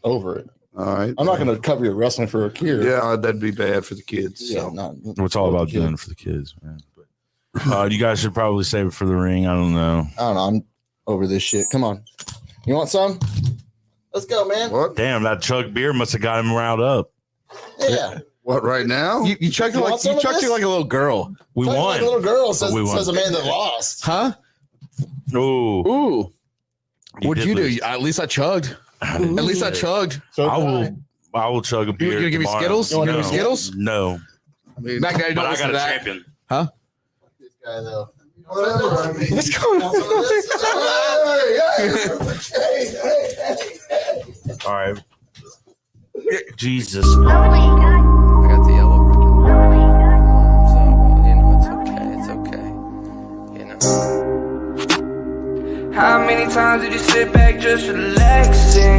Over it. All right. I'm not going to cover your wrestling for a kid. Yeah, that'd be bad for the kids. Yeah, So. not. It's all about kid. doing it for the kids, man. But, you guys should probably save it for the ring. I don't know. I don't know. I'm over this shit. Come on. You want some? Let's go, man. What? Damn, that chug beer must have got him riled up. Yeah. What right now? You chucked it You like want some you of chucked this? it like a little girl, We Like won. a little girl says, We won. says a man that lost. huh? Ooh. Ooh, what'd did you do? lose. At least I chugged. I didn't At least I do it. chugged. So I will chug a beer. gonna give me tomorrow. Skittles? You wanna give me No. Skittles? No. I mean, Macdaddy, But don't I listen got to a that. champion. This guy, though. What's going on? All right. Jesus. I got the yellow ribbon. So, it's okay. You know. How many times did you sit back just relaxing?